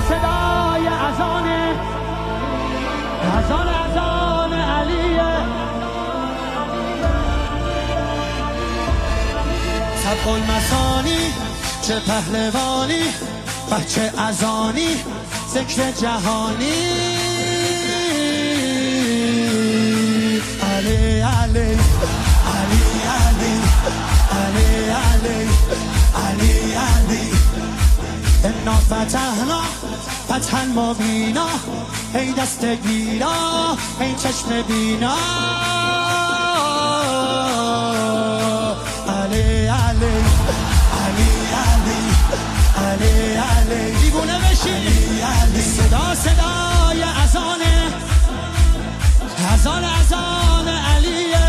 صدای اذان علیه. طبق المثانی چه پهلوانی، بچه اذانی ذکر جهانی. علی علی علی علی علی علی علی علی. انا فتحنا فتحا مبینا، ای دست گیرا ای چشم بینا. علی علی علی علی علی علی. دیوونه بشی. صدای اذان علیه،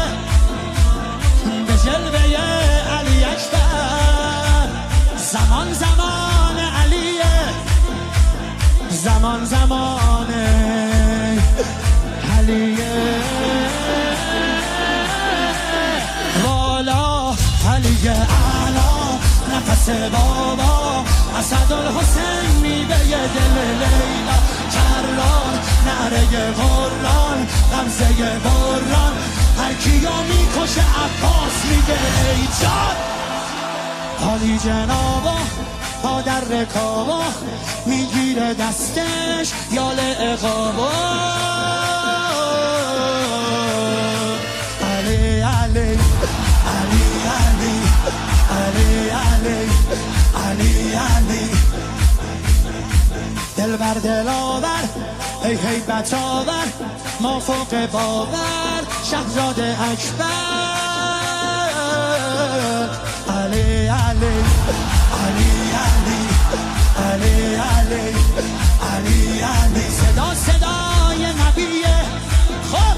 به جلوه علی اکبر. زمان زمان علیه، زمان زمان علیه. والا علی اعلا نفس بابا، اسدالحسین میوه دل لیلا. کران نعره قرآن غمزه بران، هر کیو میکشه عباس میگه ای جان. حالی جنابا پا در رکابا، میگیره دستش یال اقابا. علی علی علی علی علی علی علی علی. دل بر دلاور ای هیبت آور، ما فوق باور شهزاد اکبر. علی علی علی علی علی علی علی علی. صدای نبیه، خب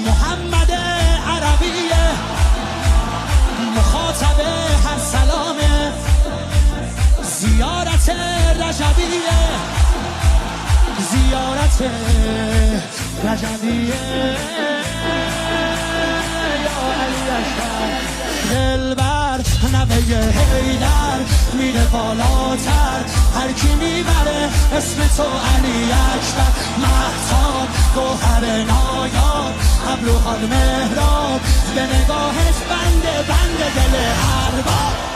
محمد عربیه، مخاطب هر سلامه. زیارت رجبیه، زیارت رجبیه. یا علی اشرف دلبر نوه حیدر، میره بالاتر هر کی میبره اسم تو علی اکبر. مهتاب گوهر نایاب، ابروحال مهراب، به نگاهش بنده دل ارباب.